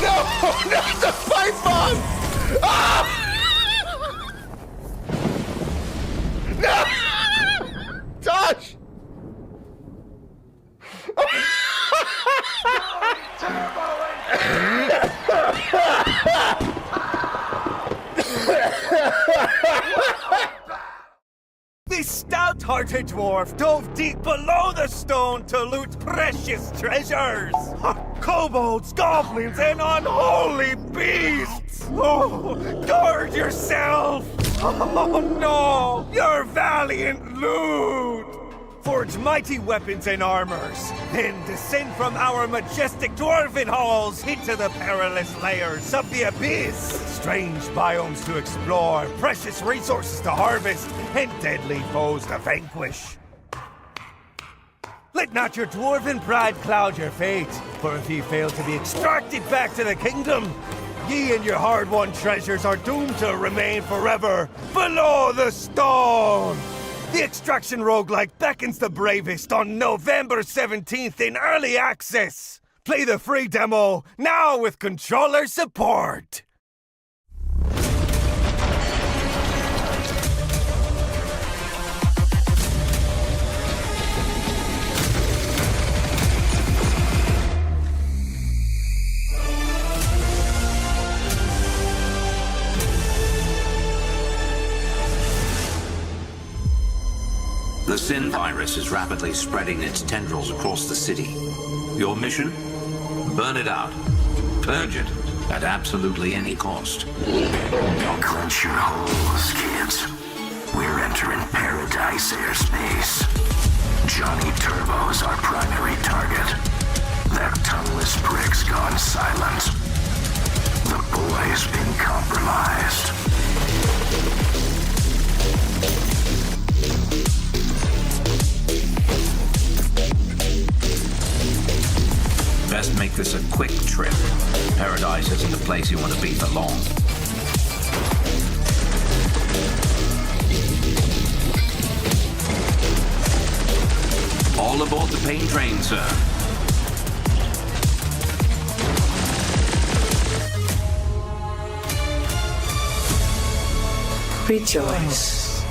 No! Not the pipe bomb! Ah! No! Josh! The stout-hearted dwarf dove deep below the stone to loot precious treasures. Kobolds, goblins, and unholy beasts! Oh, guard yourself! Oh no! Your valiant loot! Forge mighty weapons and armors, then descend from our majestic dwarven halls into the perilous layers of the abyss. Strange biomes to explore, precious resources to harvest, and deadly foes to vanquish. Let not your dwarven pride cloud your fate, for if ye fail to be extracted back to the kingdom, ye and your hard-won treasures are doomed to remain forever below the stone! The Extraction roguelike beckons the bravest on November 17th in early access! Play the free demo now with controller support! The Sin virus is rapidly spreading its tendrils across the city. Your mission? Burn it out. Purge it at absolutely any cost. Clench your holes, kids. We're entering paradise airspace. Johnny Turbo's our primary target. That tongueless prick's gone silent. The boy's been compromised. Best make this a quick trip. Paradise isn't the place you want to be for long. All aboard the pain train, sir. Rejoice,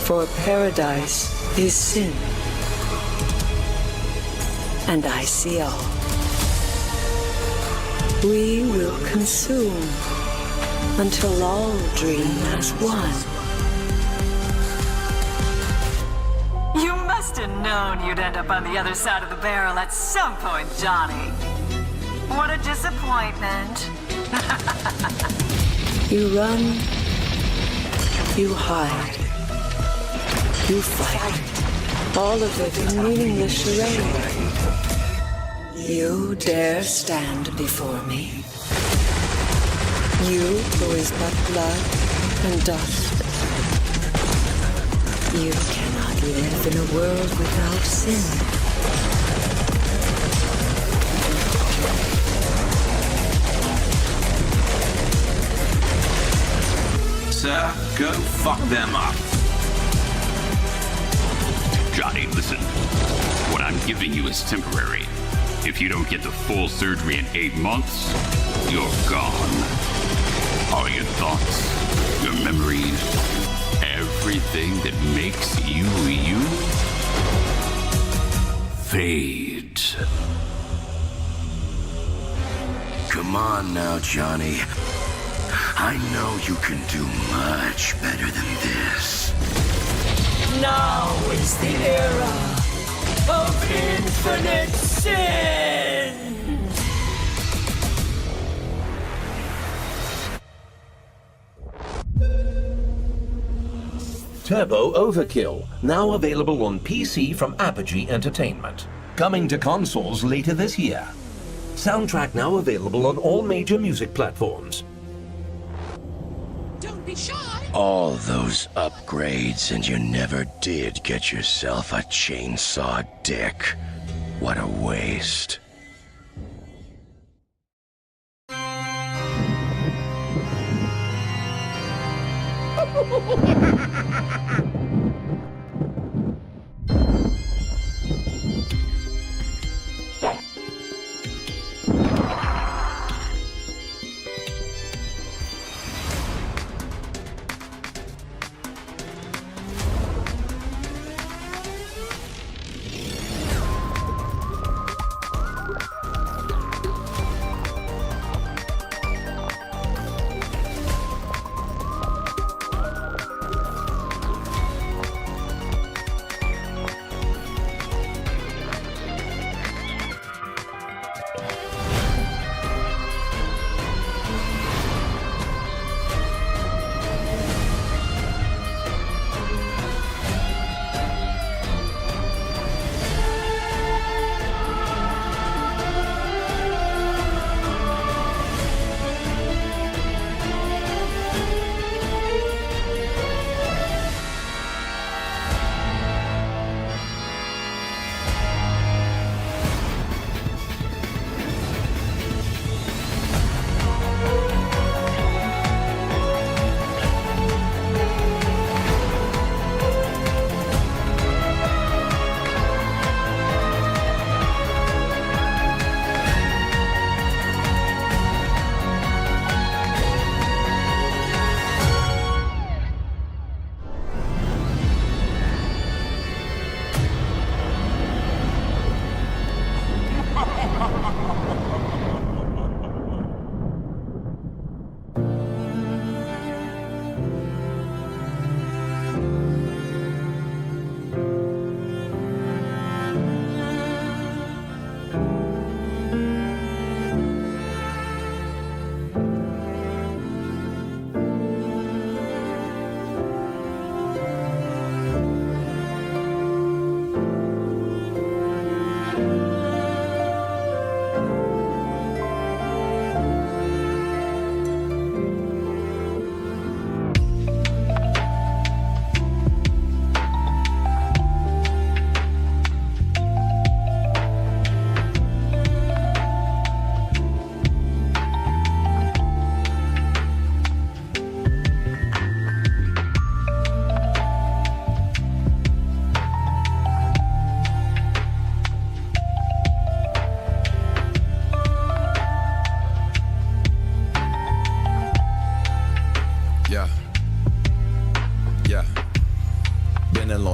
for paradise is sin, and I see all. We will consume until all dream as one. You must have known you'd end up on the other side of the barrel at some point, Johnny. What a disappointment. You run, you hide, you fight, all of it in meaningless charade. You dare stand before me? You who is but blood and dust. You cannot live in a world without sin. Sir, go fuck them up. Johnny, listen. What I'm giving you is temporary. If you don't get the full surgery in 8 months, you're gone. All your thoughts, your memories, everything that makes you you, fades. Come on now, Johnny. I know you can do much better than this. Now is the era of infinite sin! Turbo Overkill, now available on PC from Apogee Entertainment. Coming to consoles later this year. Soundtrack now available on all major music platforms. Don't be shy! All those upgrades and you never did get yourself a chainsaw dick. What a waste.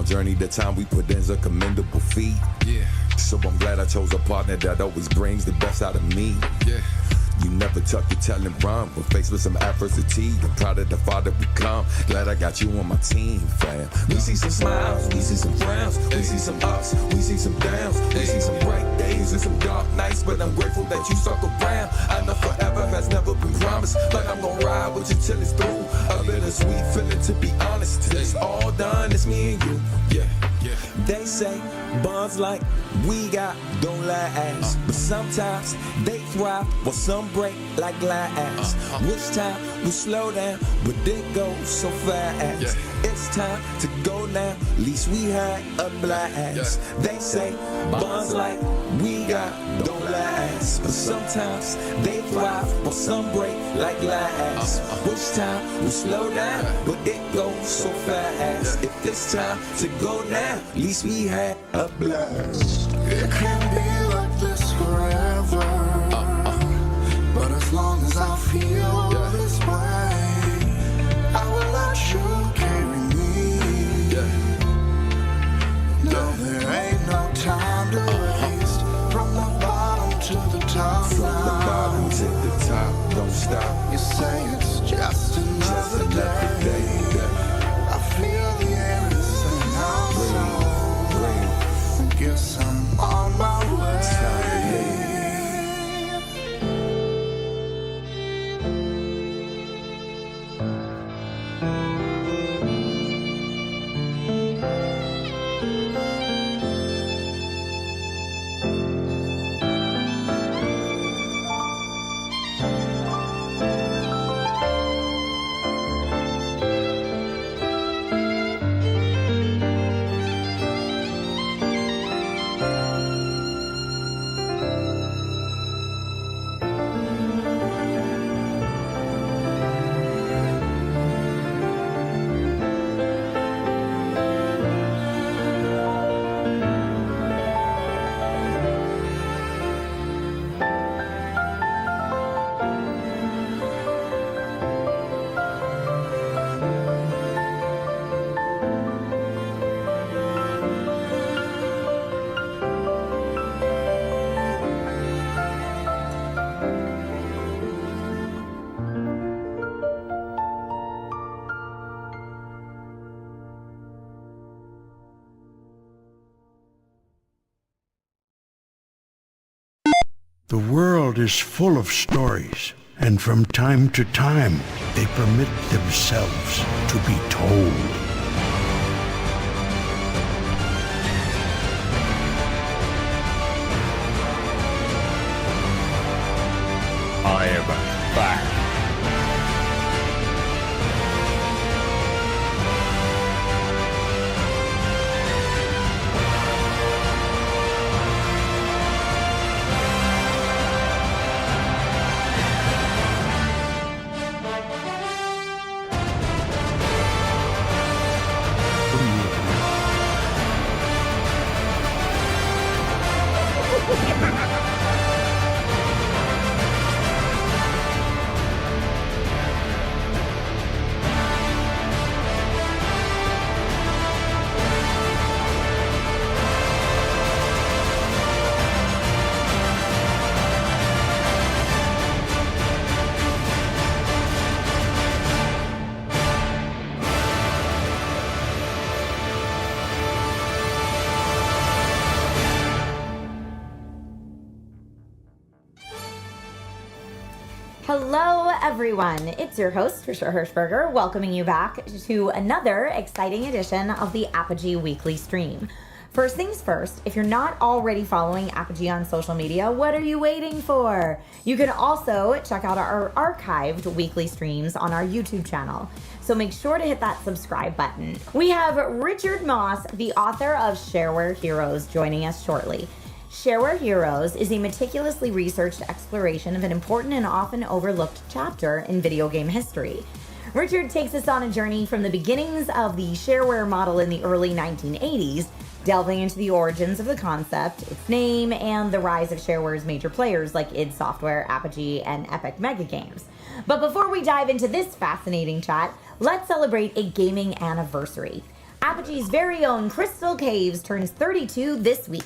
journey, the time we put in's a commendable feat. Yeah. So I'm glad I chose a partner that always brings the best out of me. Yeah. You never tuck your talent rhyme. When faced with some adversity, I'm proud of the father we come. Glad I got you on my team, fam. We see some smiles, we see some frowns, we see some ups, we see some downs, we see some bright days and some dark nights, but I'm grateful that you stuck around. I know forever has never been promised, but I'm gonna ride with you till it's through. A bittersweet feeling, to be honest. Till it's all done, it's me and you. Yeah. They say bonds like we got don't last, but sometimes they thrive while some break like glass. Which time we slow down, but it goes so fast. It's time to go now, at least we had a blast. They say bonds like we got don't last, but sometimes they thrive while some break like glass. Which time we slow down, but it goes so fast. If it's time to go now, at least we had a blast. It can't be like this forever, but as long as I feel this way, I will let you carry me. No, there ain't no time to waste. From the bottom to the top. From the bottom to the top, don't stop. You say it's just another day. I feel the air is saying outside. Guess I'm on my way. The world is full of stories, and from time to time, they permit themselves to be told. I am back. Hello everyone, it's your host Trisha Hirschberger welcoming you back to another exciting edition of the Apogee weekly stream. First things first, if you're not already following Apogee on social media, what are you waiting for? You can also check out our archived weekly streams on our YouTube channel. So make sure to hit that subscribe button. We have Richard Moss, the author of Shareware Heroes, joining us shortly. Shareware Heroes is a meticulously researched exploration of an important and often overlooked chapter in video game history. Richard takes us on a journey from the beginnings of the shareware model in the early 1980s, delving into the origins of the concept, its name, and the rise of shareware's major players like id Software, Apogee, and Epic Mega Games. But before we dive into this fascinating chat, let's celebrate a gaming anniversary. Apogee's very own Crystal Caves turns 32 this week.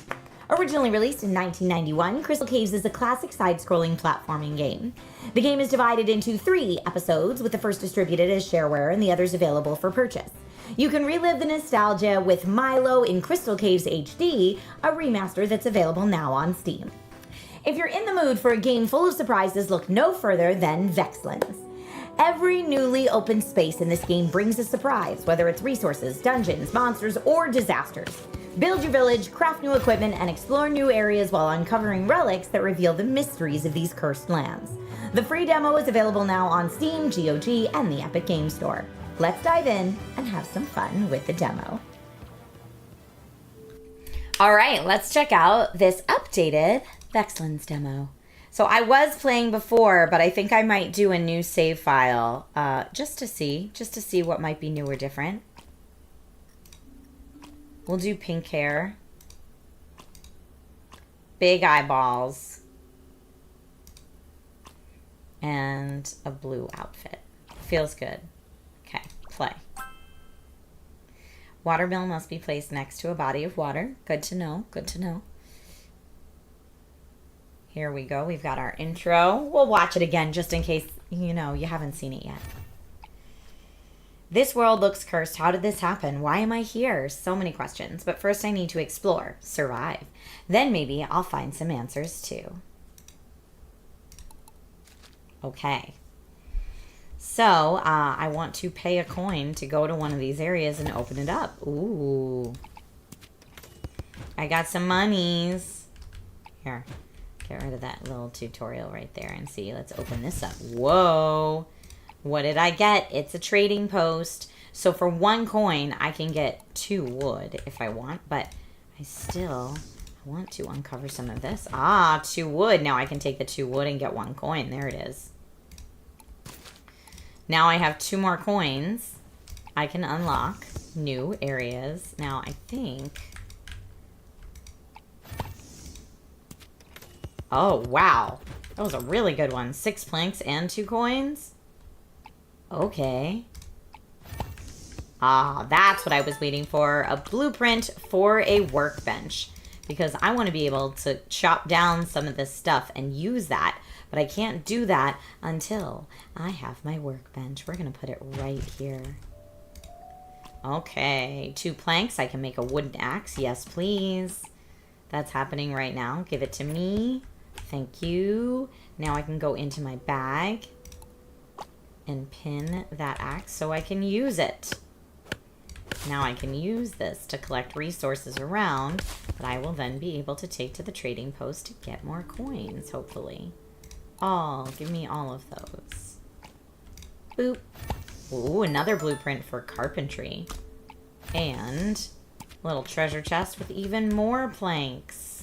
Originally released in 1991, Crystal Caves is a classic side-scrolling platforming game. The game is divided into 3 episodes, with the first distributed as shareware and the others available for purchase. You can relive the nostalgia with Milo in Crystal Caves HD, a remaster that's available now on Steam. If you're in the mood for a game full of surprises, look no further than Vexlands. Every newly opened space in this game brings a surprise, whether it's resources, dungeons, monsters, or disasters. Build your village, craft new equipment, and explore new areas while uncovering relics that reveal the mysteries of these cursed lands. The free demo is available now on Steam, GOG, and the Epic Game Store. Let's dive in and have some fun with the demo. All right, let's check out this updated Vexlands Demo. So I was playing before, but I think I might do a new save file just to see what might be new or different. We'll do pink hair, big eyeballs, and a blue outfit. Feels good. Okay, play. Watermill must be placed next to a body of water. Good to know, good to know. Here we go. We've got our intro. We'll watch it again just in case, you know, you haven't seen it yet. This world looks cursed. How did this happen? Why am I here? So many questions. But first I need to explore, survive. Then maybe I'll find some answers too. Okay. So, I want to pay a coin to go to one of these areas and open it up. Ooh. I got some monies. Here. Get rid of that little tutorial right there and see. Let's open this up. Whoa. What did I get? It's a trading post. So for 1 coin, I can get 2 wood if I want, but I want to uncover some of this. Ah, 2 wood. Now I can take the 2 wood and get 1 coin. There it is. Now I have 2 more coins. I can unlock new areas. Now I think... Oh, wow. That was a really good one. 6 planks and 2 coins? Okay. Ah, that's what I was waiting for. A blueprint for a workbench. Because I want to be able to chop down some of this stuff and use that. But I can't do that until I have my workbench. We're going to put it right here. Okay. 2 planks. I can make a wooden axe. Yes, please. That's happening right now. Give it to me. Thank you. Now I can go into my bag and pin that axe so I can use it. Now I can use this to collect resources around that I will then be able to take to the trading post to get more coins, hopefully. Give me all of those. Boop. Ooh, another blueprint for carpentry. And a little treasure chest with even more planks.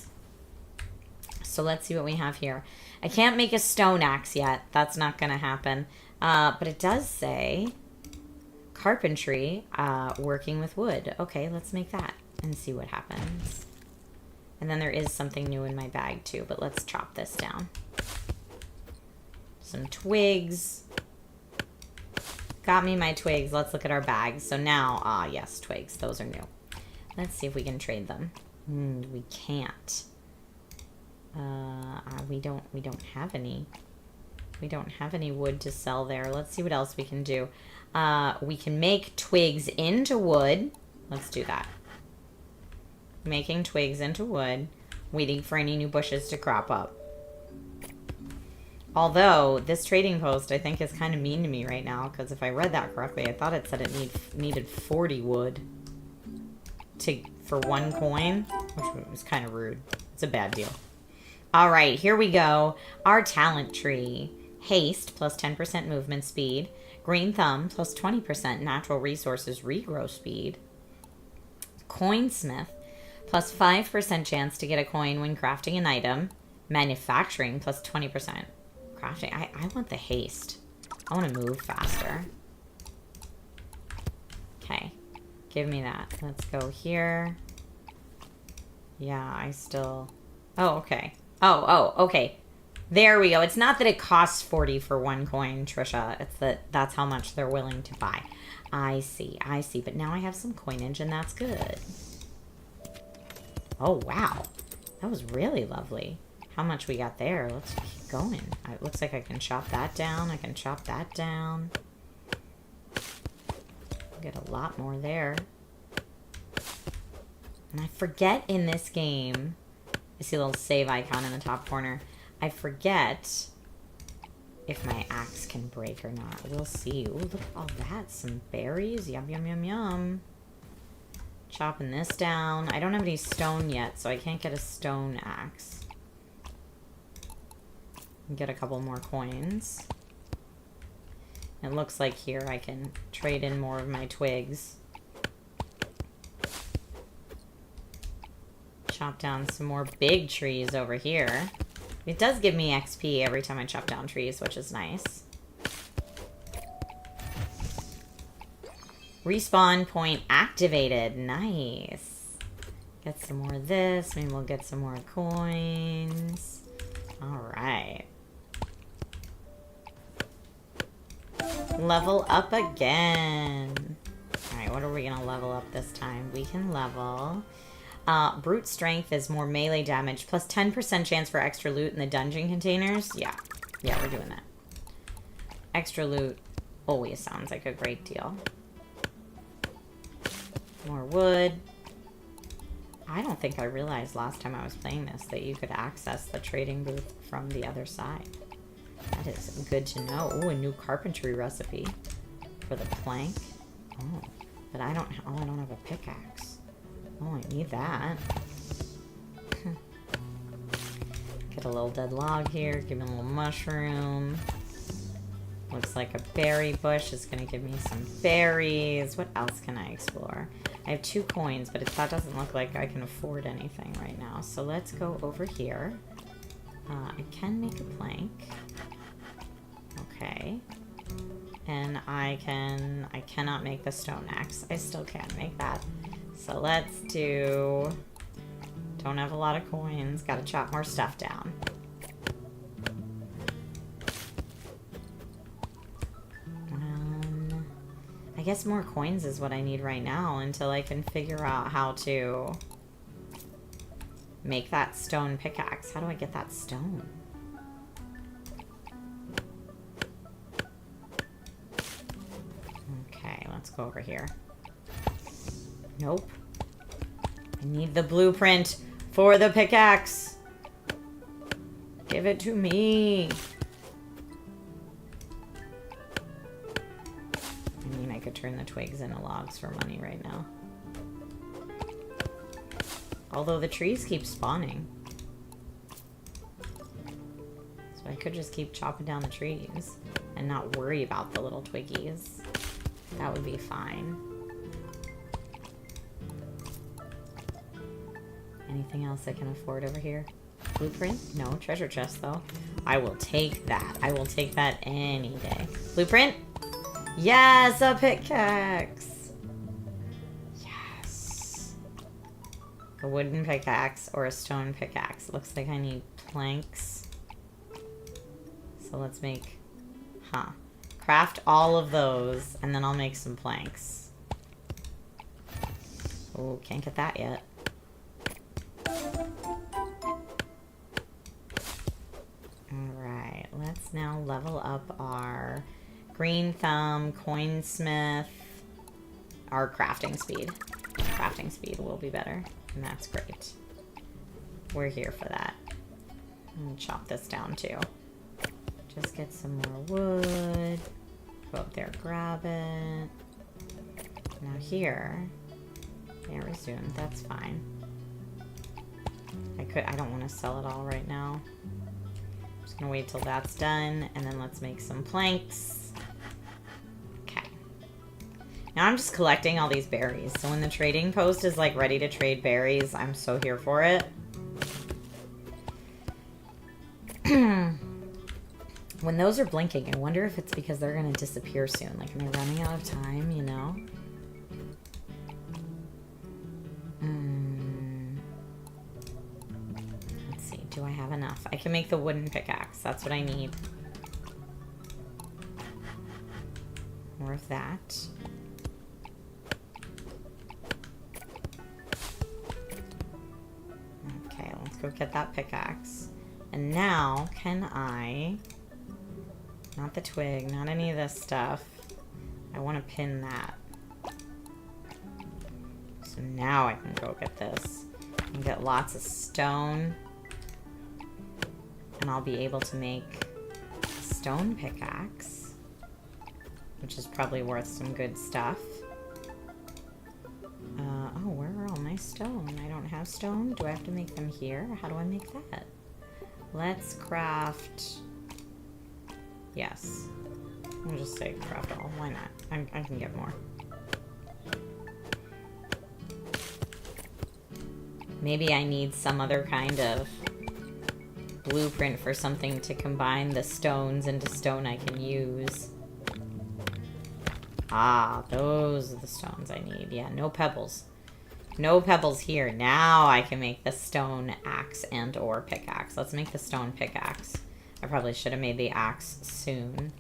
So let's see what we have here. I can't make a stone axe yet. That's not going to happen. But it does say carpentry, working with wood. Okay, let's make that and see what happens. And then there is something new in my bag too, but let's chop this down. Some twigs. Got me my twigs. Let's look at our bags. So now, yes, twigs. Those are new. Let's see if we can trade them. We can't. We don't have any. We don't have any wood to sell there. Let's see what else we can do. We can make twigs into wood. Let's do that. Making twigs into wood. Waiting for any new bushes to crop up. Although, this trading post, I think, is kind of mean to me right now. Because if I read that correctly, I thought it said it needed 40 wood for 1 coin. Which was kind of rude. It's a bad deal. Alright, here we go. Our talent tree. Haste, plus 10% movement speed. Green thumb, plus 20% natural resources regrow speed. Coinsmith, plus 5% chance to get a coin when crafting an item. Manufacturing, plus 20%. Crafting, I want the haste. I want to move faster. Okay, give me that. Let's go here. Yeah, I still... Oh, okay. Oh, okay. There we go. It's not that it costs 40 for 1 coin, Trisha. It's that's how much they're willing to buy. I see. But now I have some coinage, and that's good. Oh, wow. That was really lovely. How much we got there? Let's keep going. It looks like I can chop that down. I can chop that down. Get a lot more there. And I forget in this game, I see a little save icon in the top corner. I forget if my axe can break or not. We'll see. Ooh, look at all that. Some berries. Yum, yum, yum, yum. Chopping this down. I don't have any stone yet, so I can't get a stone axe. Get a couple more coins. It looks like here I can trade in more of my twigs. Chop down some more big trees over here. It does give me XP every time I chop down trees, which is nice. Respawn point activated. Nice. Get some more of this. Maybe we'll get some more coins. Alright. Level up again. Alright, what are we going to level up this time? We can level... brute strength is more melee damage, plus 10% chance for extra loot in the dungeon containers. Yeah, we're doing that. Extra loot always sounds like a great deal. More wood. I don't think I realized last time I was playing this that you could access the trading booth from the other side. That is good to know. Ooh, a new carpentry recipe for the plank. Oh, but I don't have a pickaxe. Oh, I need that. Get a little dead log here. Give me a little mushroom. Looks like a berry bush is going to give me some berries. What else can I explore? I have 2 coins, but that doesn't look like I can afford anything right now. So let's go over here. I can make a plank. Okay. And I cannot make the stone axe. I still can't make that. So let's do... Don't have a lot of coins. Gotta chop more stuff down. I guess more coins is what I need right now until I can figure out how to make that stone pickaxe. How do I get that stone? Okay, let's go over here. Nope. I need the blueprint for the pickaxe. Give it to me. I mean, I could turn the twigs into logs for money right now. Although the trees keep spawning. So I could just keep chopping down the trees and not worry about the little twiggies. That would be fine. Anything else I can afford over here? Blueprint? No. Treasure chest, though. I will take that. I will take that any day. Blueprint? Yes! A pickaxe! Yes! A wooden pickaxe or a stone pickaxe. Looks like I need planks. So let's make... Craft all of those, and then I'll make some planks. Oh, can't get that yet. Alright, let's now level up our green thumb, coinsmith, our crafting speed. Crafting speed will be better, and that's great. We're here for that. I'm gonna chop this down too. Just get some more wood. Go up there, grab it. Now here, yeah, resume, that's fine. I don't want to sell it all right now. I'm just gonna wait till that's done, and then let's make some planks. Okay. Now I'm just collecting all these berries. So when the trading post is like ready to trade berries, I'm so here for it. When those are blinking, I wonder if it's because they're gonna disappear soon. Like, am I running out of time, you know? Let's see, do I have enough? I can make the wooden pickaxe. That's what I need. More of that. Okay, let's go get that pickaxe. And now, can I... Not the twig, not any of this stuff. I want to pin that. So now I can go get this. And get lots of stone. And I'll be able to make a stone pickaxe. Which is probably worth some good stuff. Oh, where are all my stone? I don't have stone. Do I have to make them here? How do I make that? Let's craft... Yes. We'll just say craft all. Why not? I can get more. Maybe I need some other kind of blueprint for something to combine the stones into stone I can use. Ah, those are the stones I need. Yeah, no pebbles. No pebbles here. Now I can make the stone axe and or pickaxe. Let's make the stone pickaxe. I probably should have made the axe soon.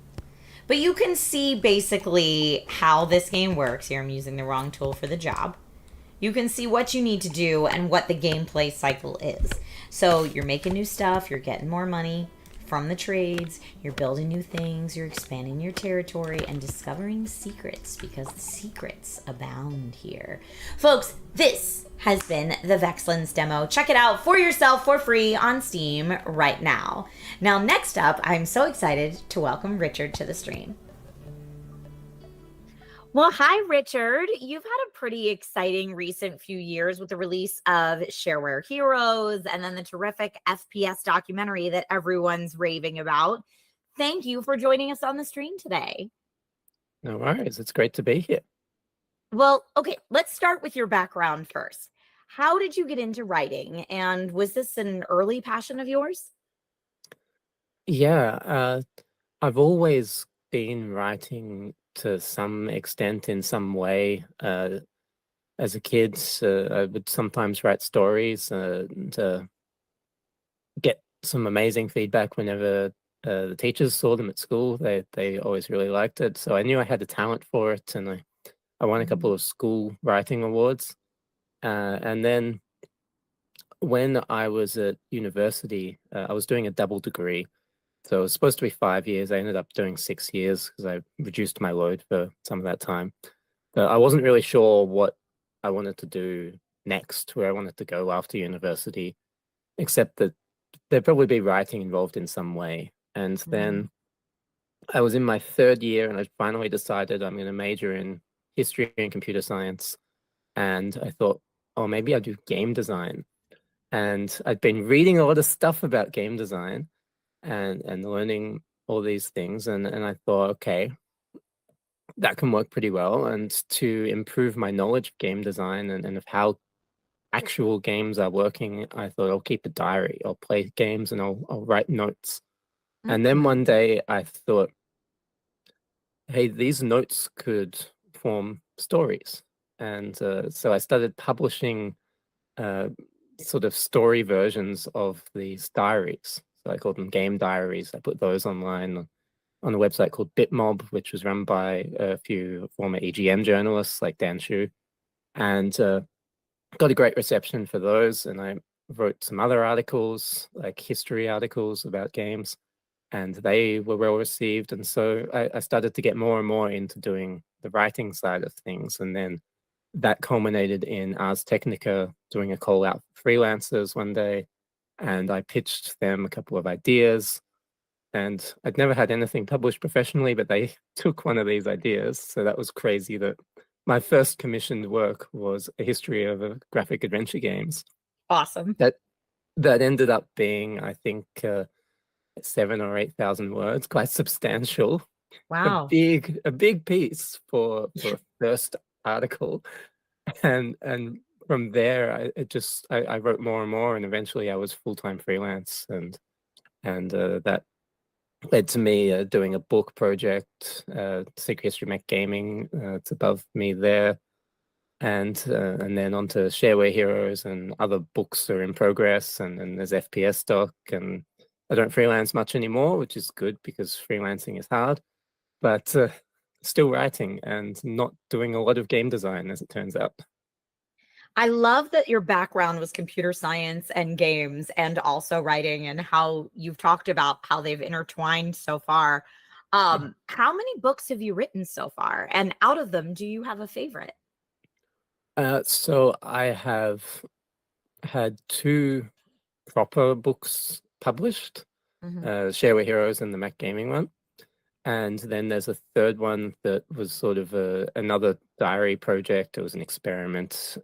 But you can see basically how this game works. Here I'm using the wrong tool for the job. You can see what you need to do and what the gameplay cycle is. So you're making new stuff, you're getting more money from the trades, you're building new things, you're expanding your territory, and discovering secrets, because the secrets abound here. Folks, this has been the Vexlands Demo. Check it out for yourself for free on Steam right now. Now, next up, I'm so excited to welcome Richard to the stream. Well, hi, Richard. You've had a pretty exciting recent few years with the release of Shareware Heroes and then the terrific FPS documentary that everyone's raving about. Thank you for joining us on the stream today. No worries. It's great to be here. Well, okay, let's start with your background first. How did you get into writing, and was this an early passion of yours? Yeah, I've always been writing to some extent in some way. As a kid, I would sometimes write stories and get some amazing feedback whenever the teachers saw them at school. They always really liked it. So I knew I had a talent for it, and I won a couple of school writing awards. And then when I was at university, I was doing a double degree. So it was supposed to be 5 years. I ended up doing 6 years because I reduced my load for some of that time. But I wasn't really sure what I wanted to do next, where I wanted to go after university, except that there'd probably be writing involved in some way. And then I was in my 3rd year, and I finally decided I'm going to major in history and computer science. And I thought, oh, maybe I'll do game design. And I'd been reading a lot of stuff about game design and learning all these things. And I thought, okay, that can work pretty well. And to improve my knowledge of game design and of how actual games are working, I thought I'll keep a diary. I'll play games and I'll write notes. And then one day I thought, hey, these notes could form stories. And so I started publishing sort of story versions of these diaries. So I called them game diaries. I put those online on a website called Bitmob, which was run by a few former EGM journalists like Dan Shu, and got a great reception for those. And I wrote some other articles, like history articles about games, and they were well received. And so I started to get more and more into doing the writing side of things. And then that culminated in Ars Technica doing a call out for freelancers one day, and I pitched them a couple of ideas. And I'd never had anything published professionally, but they took one of these ideas. So that was crazy that my first commissioned work was a history of graphic adventure games. Awesome. That ended up being, I think, 7,000 or 8,000 words, quite substantial. Wow. A big piece for a first article. And from there, I wrote more and more, and eventually I was full-time freelance, and that led to me doing a book project, Secret History Mech Gaming. It's above me there, and then onto Shareware Heroes, and other books are in progress, and there's FPS Doc, and I don't freelance much anymore, which is good because freelancing is hard, but still writing and not doing a lot of game design, as it turns out. I love that your background was computer science and games and also writing, and how you've talked about how they've intertwined so far. How many books have you written so far? And out of them, do you have a favorite? So I have had 2 proper books published, Shareware Heroes and the Mac Gaming one. And then there's a third one that was sort of another diary project. It was an experiment.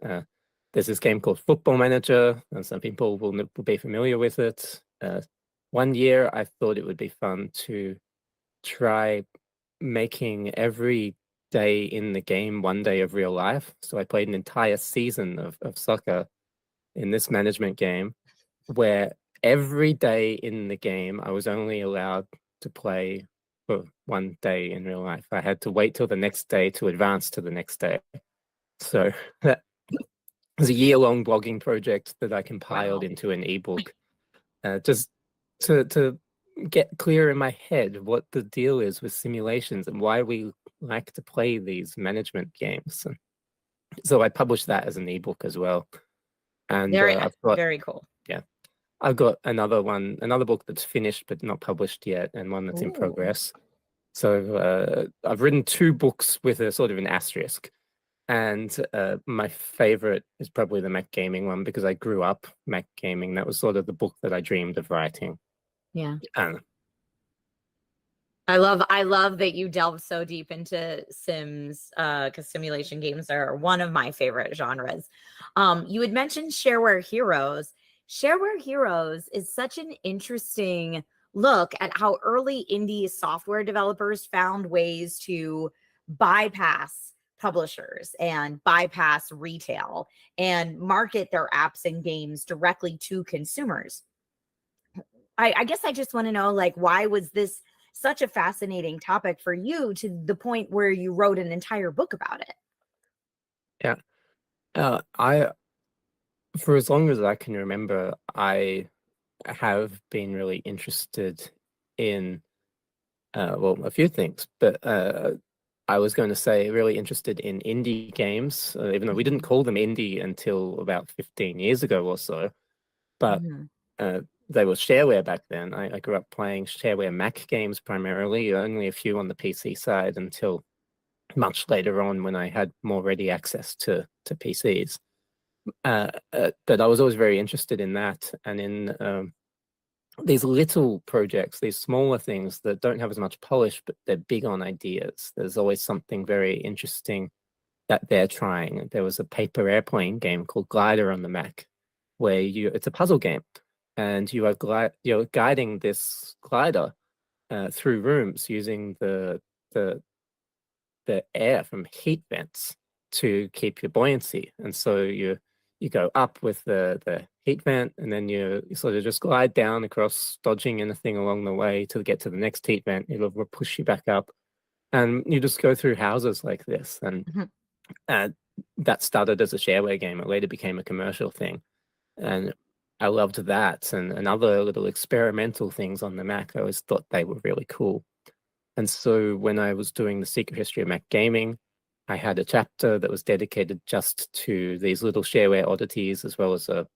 There's this game called Football Manager, and some people will be familiar with it. One year, I thought it would be fun to try making every day in the game one day of real life. So I played an entire season of soccer in this management game, where every day in the game, I was only allowed to play for one day in real life. I had to wait till the next day to advance to the next day. So that was a year-long blogging project that I compiled into an ebook, just to get clear in my head what the deal is with simulations and why we like to play these management games. And so I published that as an ebook as well. And I've got, very cool. Yeah, I've got another book that's finished but not published yet, and one that's in progress. So I've written 2 books with a sort of an asterisk. And my favorite is probably the Mac Gaming one, because I grew up Mac Gaming. That was sort of the book that I dreamed of writing. Yeah. I love that you delve so deep into sims, because simulation games are one of my favorite genres. You had mentioned Shareware Heroes. Shareware Heroes is such an interesting look at how early indie software developers found ways to bypass publishers and bypass retail and market their apps and games directly to consumers. I guess I just want to know, like, why was this such a fascinating topic for you to the point where you wrote an entire book about it? Yeah. For as long as I can remember, I have been really interested in, well, a few things, but I was going to say really interested in indie games, even though we didn't call them indie until about 15 years ago or so. But they were shareware back then. I grew up playing shareware Mac games primarily, only a few on the PC side until much later on when I had more ready access to PCs. But I was always very interested in that, and in these little projects, these smaller things that don't have as much polish, but they're big on ideas. There's always something very interesting that they're trying. There was a paper airplane game called Glider on the Mac, where it's a puzzle game, and you're guiding this glider through rooms using the air from heat vents to keep your buoyancy. And so you go up with the heat vent, and then you sort of just glide down across, dodging anything along the way to get to the next heat vent. It'll push you back up, and you just go through houses like this. And that started as a shareware game. It later became a commercial thing, and I loved that. And other little experimental things on the Mac, I always thought they were really cool. And so when I was doing the Secret History of Mac Gaming, I had a chapter that was dedicated just to these little shareware oddities, as well as a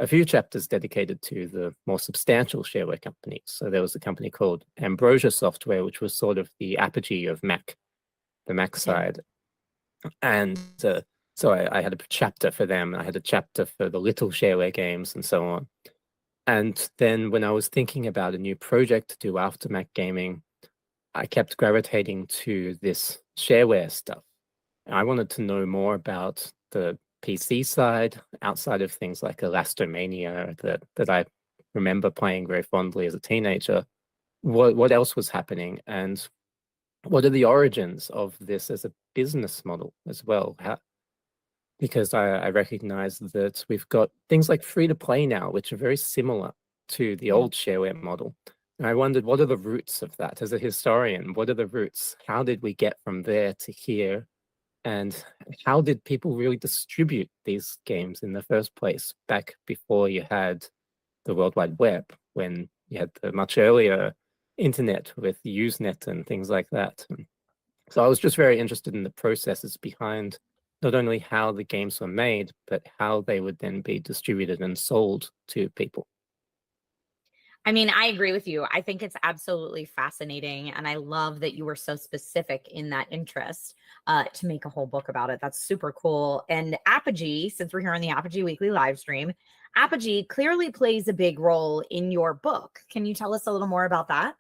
few chapters dedicated to the more substantial shareware companies. So there was a company called Ambrosia Software, which was sort of the Apogee of Mac, the Mac side. And so I had a chapter for them. I had a chapter for the little shareware games and so on. And then when I was thinking about a new project to do after Mac Gaming, I kept gravitating to this shareware stuff. I wanted to know more about the PC side, outside of things like Elastomania that I remember playing very fondly as a teenager. What else was happening, and what are the origins of this as a business model as well? Because I recognize that we've got things like free-to-play now, which are very similar to the old shareware model. And I wondered, what are the roots of that? As a historian, what are the roots? How did we get from there to here? And how did people really distribute these games in the first place, back before you had the World Wide Web, when you had the much earlier internet with Usenet and things like that. So I was just very interested in the processes behind not only how the games were made, but how they would then be distributed and sold to people. I mean, I agree with you. I think it's absolutely fascinating. And I love that you were so specific in that interest to make a whole book about it. That's super cool. And Apogee, since we're here on the Apogee Weekly live stream, Apogee clearly plays a big role in your book. Can you tell us a little more about that?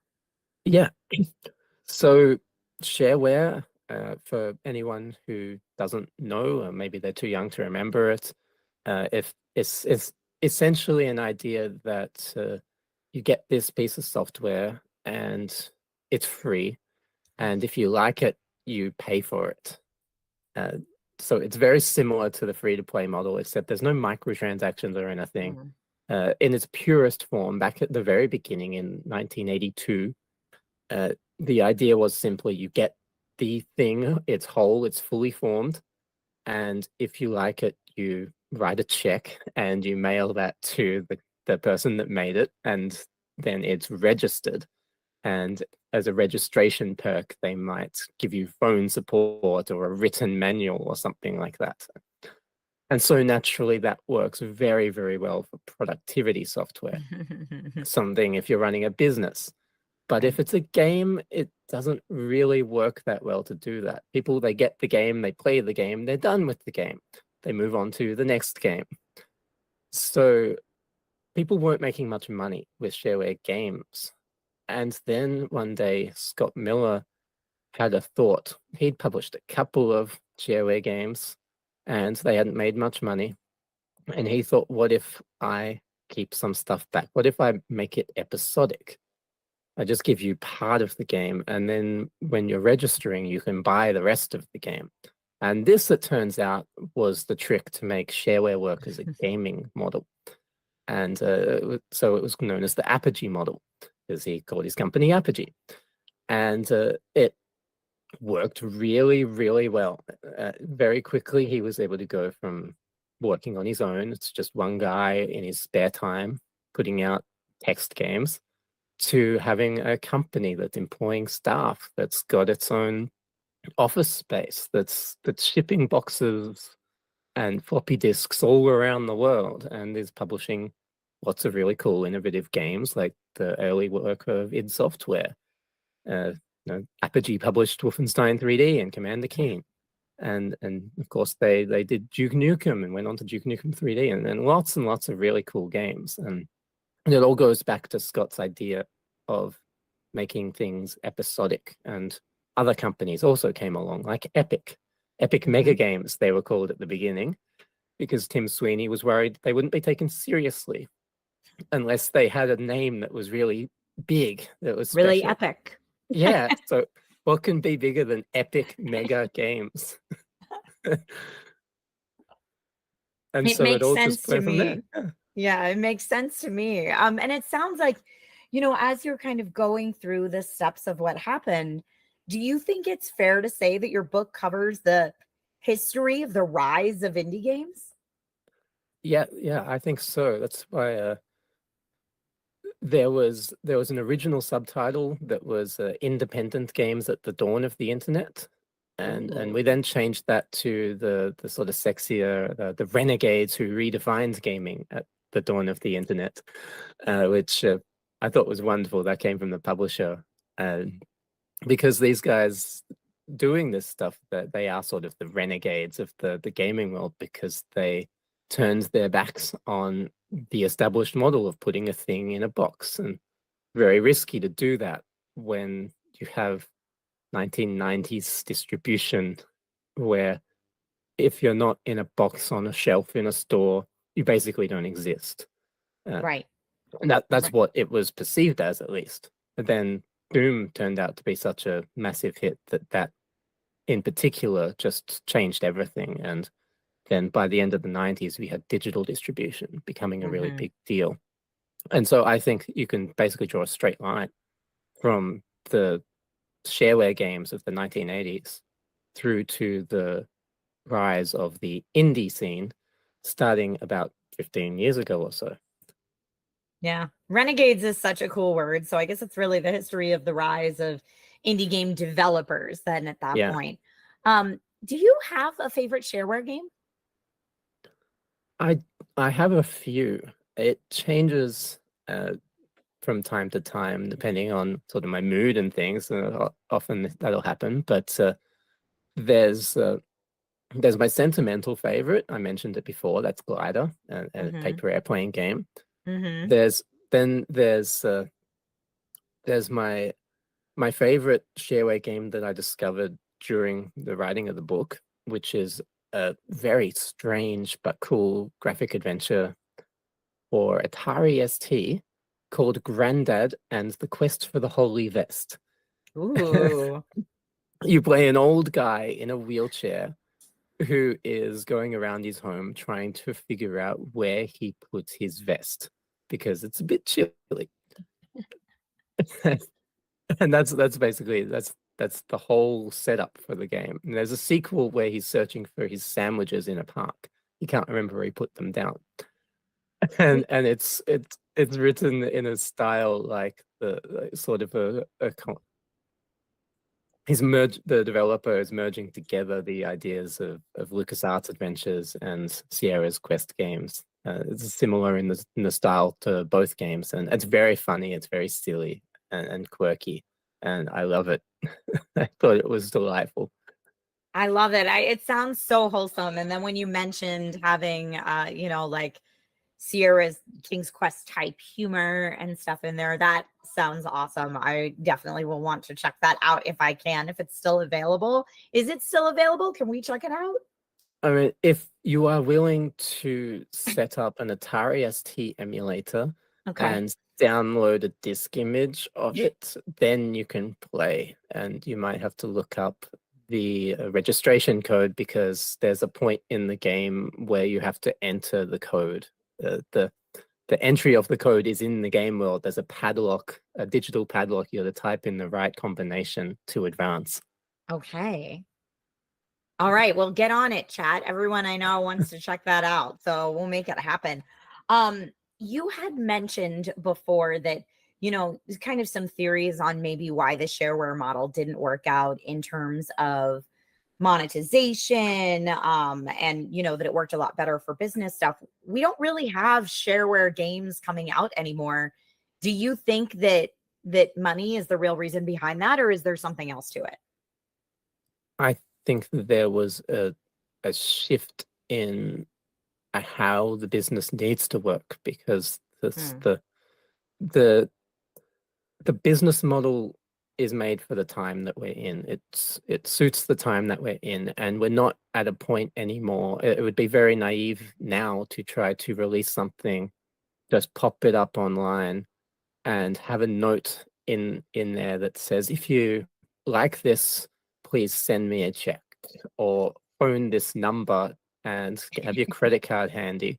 Yeah. So shareware, for anyone who doesn't know, or maybe they're too young to remember it, if it's essentially an idea that you get this piece of software and it's free, and if you like it, you pay for it. So it's very similar to the free-to-play model, except there's no microtransactions or anything. In its purest form, back at the very beginning in 1982, the idea was simply you get the thing, it's whole, it's fully formed, and if you like it, you write a check and you mail that to the person that made it, and then it's registered. And as a registration perk, they might give you phone support or a written manual or something like that. And so naturally that works very, very well for productivity software. Something if you're running a business. But if it's a game, it doesn't really work that well to do that. People, they get the game, they play the game, they're done with the game. They move on to the next game. So people weren't making much money with shareware games. And then one day, Scott Miller had a thought. He'd published a couple of shareware games and they hadn't made much money. And he thought, what if I keep some stuff back? What if I make it episodic? I just give you part of the game, and then when you're registering, you can buy the rest of the game. And this, it turns out, was the trick to make shareware work as a gaming model. And so it was known as the Apogee model, as he called his company Apogee. And it worked really, really well. Very quickly, he was able to go from working on his own, it's just one guy in his spare time putting out text games, to having a company that's employing staff, that's got its own office space, that's shipping boxes and floppy disks all around the world, and is publishing lots of really cool, innovative games like the early work of id Software. Apogee published Wolfenstein 3D and Commander Keen. And of course, they did Duke Nukem and went on to Duke Nukem 3D, and lots of really cool games. And it all goes back to Scott's idea of making things episodic. And other companies also came along, like Epic Mega Games, they were called at the beginning, because Tim Sweeney was worried they wouldn't be taken seriously unless they had a name that was really big, that was really special. epic. Yeah, so what can be bigger than Epic Mega Games? And it so makes it all sense just to went from me. there. Yeah, it makes sense to me. And it sounds like, as you're kind of going through the steps of what happened, do you think it's fair to say that your book covers the history of the rise of indie games? Yeah, I think so. That's why there was an original subtitle that was Independent Games at the Dawn of the Internet. And we then changed that to the sort of sexier, the renegades who redefined gaming at the dawn of the internet, which I thought was wonderful. That came from the publisher, because these guys doing this stuff, that they are sort of the renegades of the gaming world, because they turned their backs on the established model of putting a thing in a box, and very risky to do that when you have 1990s distribution, where if you're not in a box on a shelf in a store, you basically don't exist. Right. And that's what it was perceived as, at least. But then Boom turned out to be such a massive hit that in particular just changed everything. And then by the end of the 90s, we had digital distribution becoming a really big deal. And so I think you can basically draw a straight line from the shareware games of the 1980s through to the rise of the indie scene starting about 15 years ago or so. Yeah. Renegades is such a cool word. So I guess it's really the history of the rise of indie game developers then at that Yeah. point. Do you have a favorite shareware game? I have a few. It changes from time to time depending on sort of my mood and things. Often that'll happen, but there's my sentimental favorite. I mentioned it before. That's Glider, a paper airplane game. Mm-hmm. There's my favorite shareware game that I discovered during the writing of the book, which is a very strange but cool graphic adventure for Atari ST called Grandad and the Quest for the Holy Vest. Ooh. You play an old guy in a wheelchair who is going around his home trying to figure out where he puts his vest because it's a bit chilly. And that's basically that's the whole setup for the game. And there's a sequel where he's searching for his sandwiches in a park. He can't remember where he put them down. And it's written in a style like the sort of the developer is merging together the ideas of LucasArts Adventures and Sierra's Quest games. It's similar in the style to both games, and it's very funny. It's very silly and quirky, and I love it. I thought it was delightful. I love it. It sounds so wholesome. And then when you mentioned having, like Sierra's King's Quest type humor and stuff in there, that sounds awesome. I definitely will want to check that out if I can, if it's still available. Is it still available? Can we check it out? I mean, if you are willing to set up an Atari ST emulator and download a disk image of it, then you can play. And you might have to look up the registration code because there's a point in the game where you have to enter the code. The entry of the code is in the game world. There's a padlock, a digital padlock. You have to type in the right combination to advance. Okay. All right. Well, get on it, chat. Everyone I know wants to check that out. So we'll make it happen. You had mentioned before that, there's kind of some theories on maybe why the shareware model didn't work out in terms of monetization, and that it worked a lot better for business stuff. We don't really have shareware games coming out anymore. Do you think that money is the real reason behind that, or is there something else to it? I think that there was a shift in how the business needs to work because the business model is made for the time that we're in. It suits the time that we're in, and we're not at a point anymore. It would be very naive now to try to release something, just pop it up online and have a note in there that says, if you like this, please send me a check, or phone this number and have your credit card handy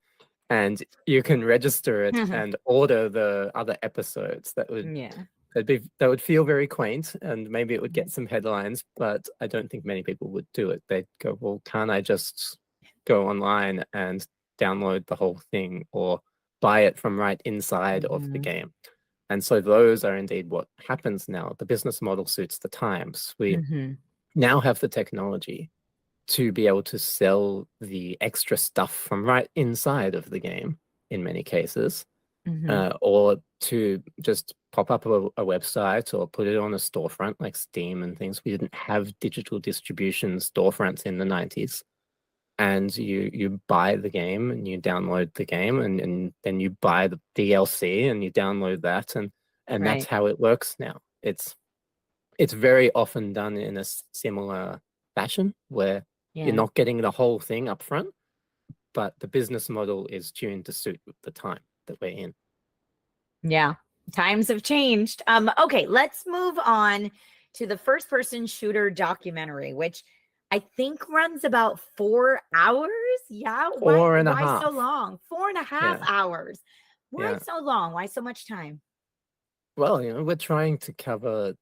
and you can register it and order the other episodes. That would feel very quaint, and maybe it would get some headlines, but I don't think many people would do it. They'd go, well, can't I just go online and download the whole thing or buy it from right inside of the game? And so those are indeed what happens now. The business model suits the times. We now have the technology to be able to sell the extra stuff from right inside of the game in many cases, or to just pop up a website or put it on a storefront like Steam and things. We didn't have digital distribution storefronts in the 90s. And you buy the game and you download the game, and then you buy the DLC and you download that, and that's how it works now. It's very often done in a similar fashion where you're not getting the whole thing up front, but the business model is tuned to suit the time that we're in. Yeah, times have changed. Okay, let's move on to the first-person shooter documentary, which I think runs about 4 hours. Yeah. Why so long? 4.5 hours. Why so long? Why so much time? Well, we're trying to cover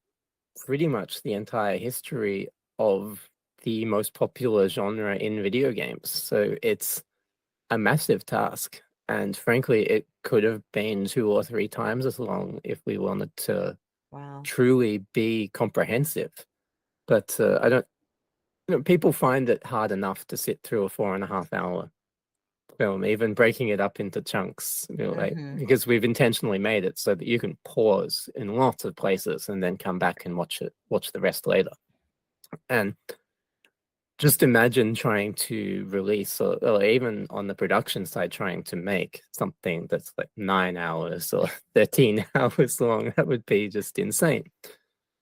pretty much the entire history of the most popular genre in video games. So it's a massive task. And frankly, it could have been 2 or 3 times as long if we wanted to truly be comprehensive. But I don't. People find it hard enough to sit through a 4.5-hour film, even breaking it up into chunks, because we've intentionally made it so that you can pause in lots of places and then come back and watch the rest later. And just imagine trying to release, or even on the production side, trying to make something that's like 9 hours or 13 hours long. That would be just insane.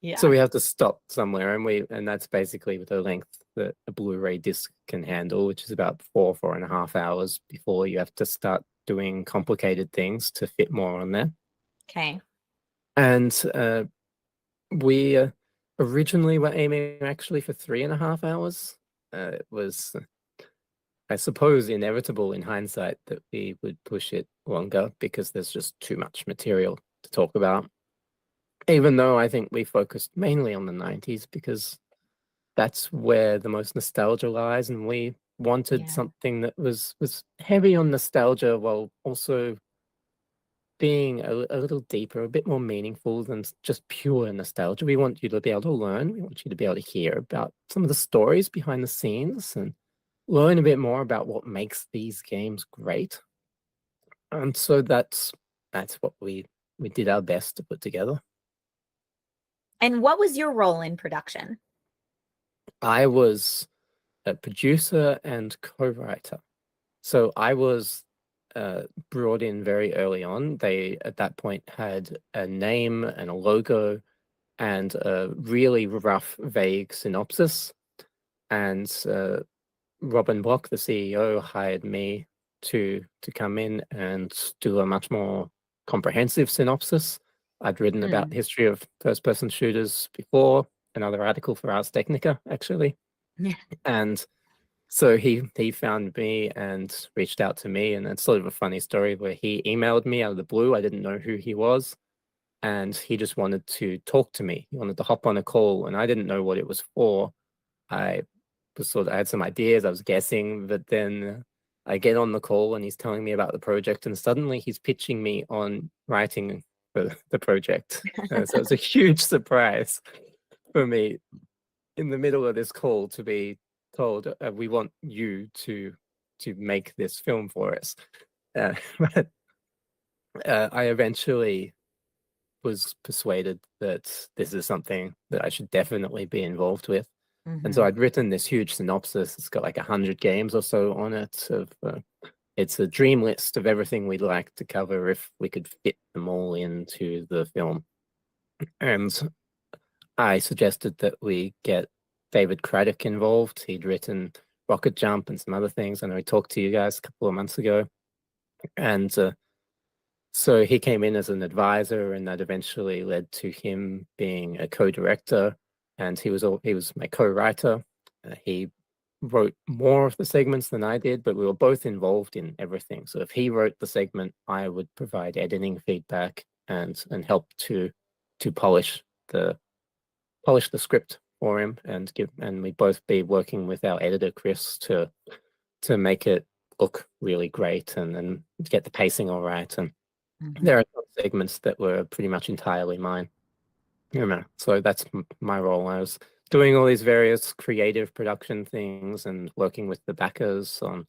Yeah. So we have to stop somewhere, and that's basically the length that a Blu-ray disc can handle, which is about 4.5 hours before you have to start doing complicated things to fit more on there. Okay. And we originally were aiming actually for 3.5 hours. It was, I suppose, inevitable in hindsight that we would push it longer because there's just too much material to talk about. Even though I think we focused mainly on the 90s because that's where the most nostalgia lies, and we wanted something that was heavy on nostalgia while also being a little deeper, a bit more meaningful than just pure nostalgia. We want you to be able to learn. We want you to be able to hear about some of the stories behind the scenes and learn a bit more about what makes these games great. And so that's what we did our best to put together. And what was your role in production? I was a producer and co-writer. So I was brought in very early on. They, at that point, had a name and a logo and a really rough, vague synopsis. And Robin Block, the CEO, hired me to come in and do a much more comprehensive synopsis. I'd written about history of first-person shooters before, another article for Ars Technica, actually. Yeah. And so he found me and reached out to me, and it's sort of a funny story where he emailed me out of the blue. I didn't know who he was, and he just wanted to talk to me. He wanted to hop on a call, and I didn't know what it was for. I had some ideas, I was guessing, but then I get on the call and he's telling me about the project, and suddenly he's pitching me on writing for the project. So it's a huge surprise for me in the middle of this call to be told, we want you to make this film for us. But I eventually was persuaded that this is something that I should definitely be involved with. And so I'd written this huge synopsis. It's got like 100 games or so on it. It's a dream list of everything we'd like to cover if we could fit them all into the film. And I suggested that we get David Craddock involved. He'd written Rocket Jump and some other things. I know he talked to you guys a couple of months ago. And so he came in as an advisor, and that eventually led to him being a co-director. And he was my co-writer. He wrote more of the segments than I did, but we were both involved in everything. So if he wrote the segment, I would provide editing feedback and help to polish the script for him, and we'd both be working with our editor Chris to make it look really great and get the pacing all right. And there are some segments that were pretty much entirely mine. So that's my role. I was doing all these various creative production things and working with the backers on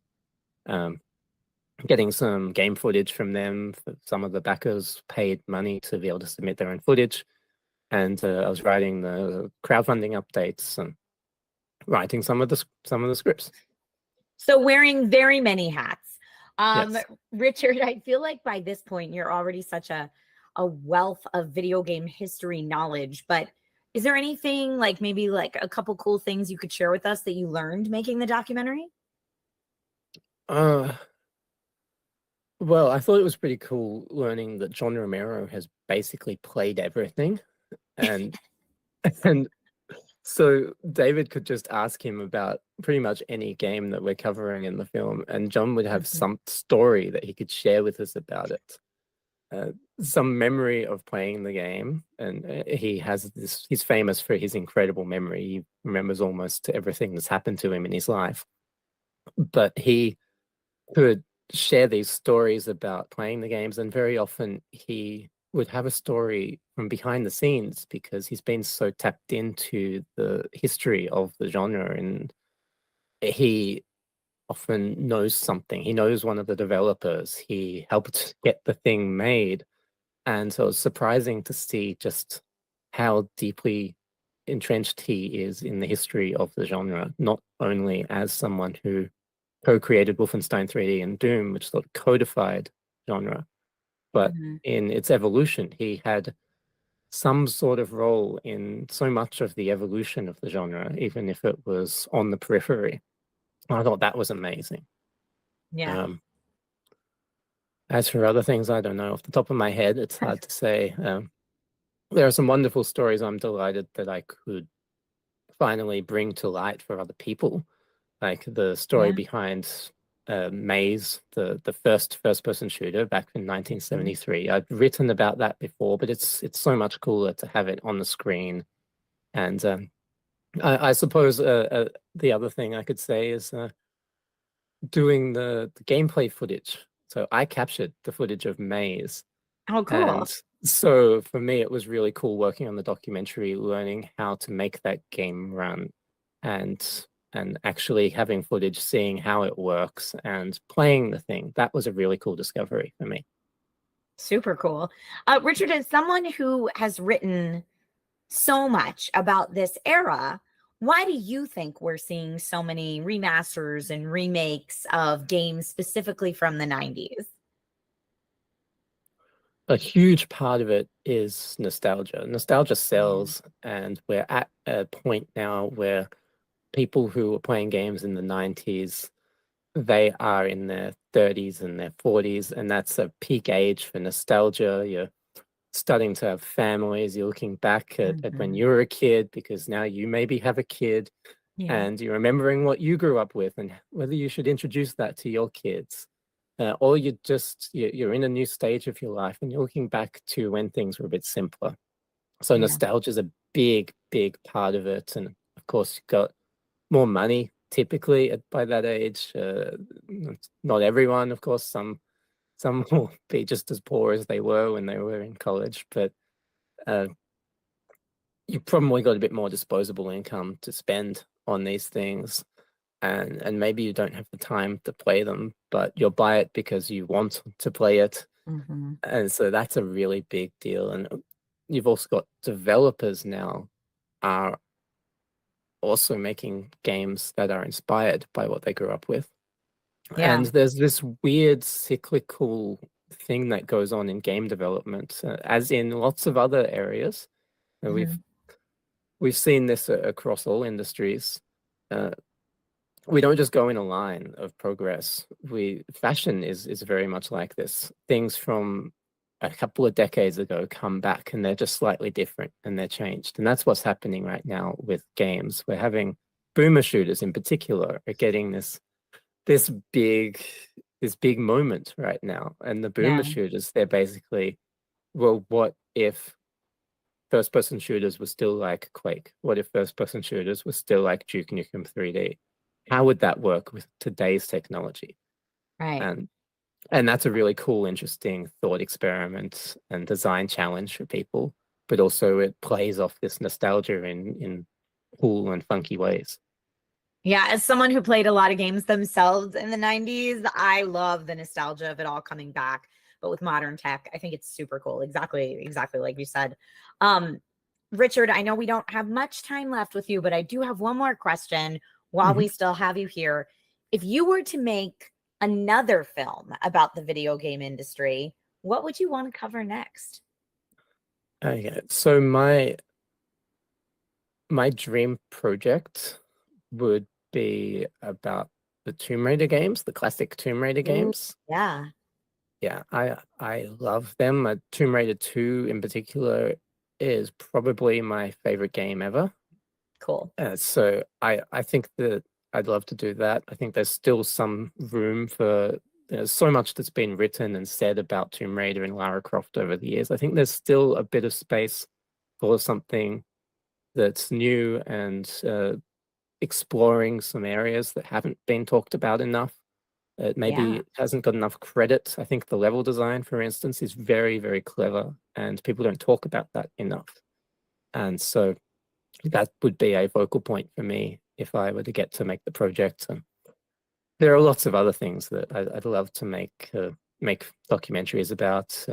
getting some game footage from them. Some of the backers paid money to be able to submit their own footage. And I was writing the crowdfunding updates and writing some of the scripts. So wearing very many hats. Yes. Richard, I feel like by this point you're already such a wealth of video game history knowledge, but is there anything like maybe like a couple cool things you could share with us that you learned making the documentary? Well, I thought it was pretty cool learning that John Romero has basically played everything. And so David could just ask him about pretty much any game that we're covering in the film, and John would have some story that he could share with us about it. Some memory of playing the game, and he's famous for his incredible memory. He remembers almost everything that's happened to him in his life. But he could share these stories about playing the games, and very often he would have a story from behind the scenes because he's been so tapped into the history of the genre, and he often knows something. He knows one of the developers. He helped get the thing made. And so it's surprising to see just how deeply entrenched he is in the history of the genre, not only as someone who co-created Wolfenstein 3D and Doom, which sort of codified genre, but in its evolution, he had some sort of role in so much of the evolution of the genre, even if it was on the periphery. I thought that was amazing. Yeah. As for other things, I don't know. Off the top of my head, it's hard to say. There are some wonderful stories I'm delighted that I could finally bring to light for other people. Like the story behind Maze, the first-person shooter back in 1973. I've written about that before, but it's so much cooler to have it on the screen. And I suppose the other thing I could say is doing the gameplay footage. So I captured the footage of Maze. Oh, cool. And so for me, it was really cool working on the documentary, learning how to make that game run and actually having footage, seeing how it works and playing the thing. That was a really cool discovery for me. Super cool. Richard, as someone who has written so much about this era, why do you think we're seeing so many remasters and remakes of games specifically from the 90s? A huge part of it is nostalgia. Nostalgia sells, and we're at a point now where people who were playing games in the 90s, they are in their 30s and their 40s, and that's a peak age for nostalgia. You're starting to have families. You're looking back at when you were a kid, because now you maybe have a kid, and you're remembering what you grew up with and whether you should introduce that to your kids. Or you're in a new stage of your life and you're looking back to when things were a bit simpler. So nostalgia is a big, big part of it. And of course, you've got more money typically by that age. Not everyone, of course. Some will be just as poor as they were when they were in college, but you've probably got a bit more disposable income to spend on these things. And maybe you don't have the time to play them, but you'll buy it because you want to play it. And so that's a really big deal. And you've also got developers now are also making games that are inspired by what they grew up with. And there's this weird cyclical thing that goes on in game development, as in lots of other areas. And we've seen this across all industries. We don't just go in a line of progress. Fashion is very much like this. Things from a couple of decades ago come back and they're just slightly different and they're changed. And that's what's happening right now with games. We're having boomer shooters in particular are getting this big moment right now. And the boomer shooters, they're basically, well, what if first-person shooters were still like Quake? What if first-person shooters were still like Duke Nukem 3D? How would that work with today's technology? Right. And that's a really cool, interesting thought experiment and design challenge for people. But also it plays off this nostalgia in cool and funky ways. Yeah, as someone who played a lot of games themselves in the 90s, I love the nostalgia of it all coming back. But with modern tech, I think it's super cool. Exactly like you said. Richard, I know we don't have much time left with you, but I do have one more question while we still have you here. If you were to make another film about the video game industry, what would you want to cover next? Okay, so my dream project would be about the Tomb Raider games, the classic Tomb Raider games. Yeah. Yeah, I love them. Tomb Raider 2 in particular is probably my favorite game ever. Cool. So I think that I'd love to do that. I think there's still some room for, there's so much that's been written and said about Tomb Raider and Lara Croft over the years. I think there's still a bit of space for something that's new and exploring some areas that haven't been talked about enough. It maybe hasn't got enough credit. I think the level design, for instance, is very, very clever, and people don't talk about that enough. And so that would be a focal point for me if I were to get to make the project. And there are lots of other things that I'd love to make documentaries about.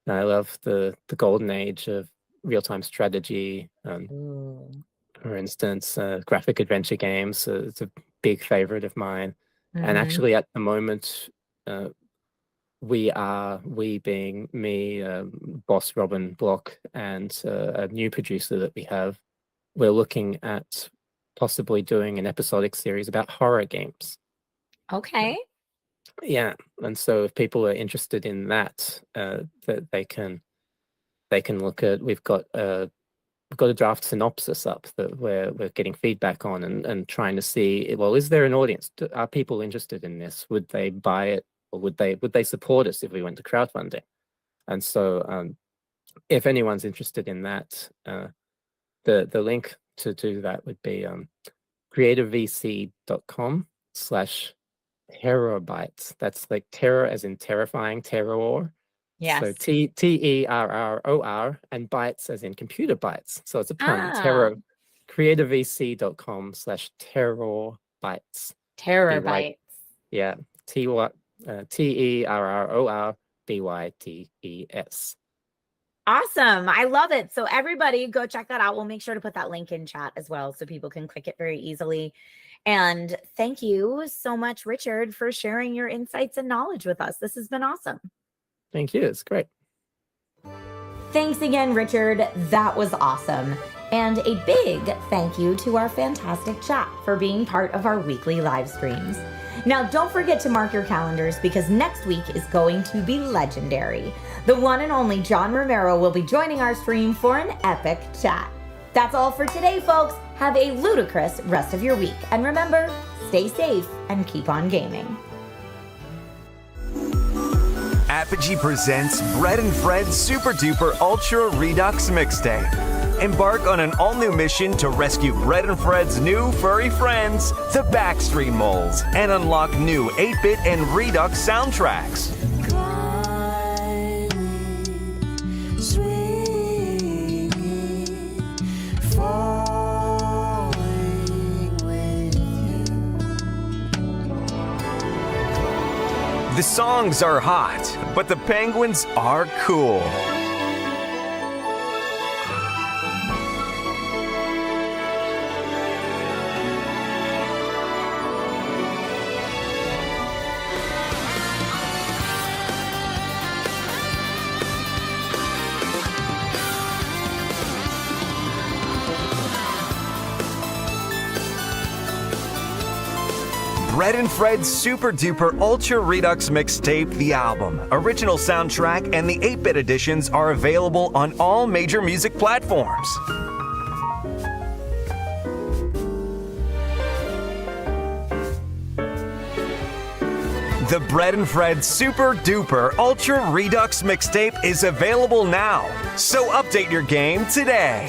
I love the golden age of real-time strategy. For instance, graphic adventure games. It's a big favorite of mine. And actually, at the moment, we being me, boss Robin Block, and a new producer that we have, we're looking at possibly doing an episodic series about horror games. Okay. Yeah, and so if people are interested in that, that they can look at. We've got a draft synopsis up that we're getting feedback on and trying to see, well, is there an audience? Are people interested in this? Would they buy it, or would they support us if we went to crowdfunding? And so if anyone's interested in that, the link to do that would be creatorvc.com/terrorbytes. That's like terror as in terrifying, terror. Yes. So TERROR and bytes as in computer bytes. So it's a pun. Terror. Creatorvc.com/terrorbytes. Terrorbytes. Yeah. TERRORBYTES. Awesome. I love it. So everybody go check that out. We'll make sure to put that link in chat as well so people can click it very easily. And thank you so much, Richard, for sharing your insights and knowledge with us. This has been awesome. Thank you. It's great. Thanks again, Richard. That was awesome. And a big thank you to our fantastic chat for being part of our weekly live streams. Now, don't forget to mark your calendars because next week is going to be legendary. The one and only John Romero will be joining our stream for an epic chat. That's all for today, folks. Have a ludicrous rest of your week. And remember, stay safe and keep on gaming. Apogee presents Bread and Fred's Super Duper Ultra Redux Mixtape. Embark on an all-new mission to rescue Bread and Fred's new furry friends, the Backstreet Moles, and unlock new 8-bit and Redux soundtracks. The songs are hot, but the penguins are cool. Bread and Fred's Super Duper Ultra Redux Mixtape, the album, original soundtrack, and the 8-bit editions are available on all major music platforms. The Bread and Fred Super Duper Ultra Redux Mixtape is available now, so update your game today.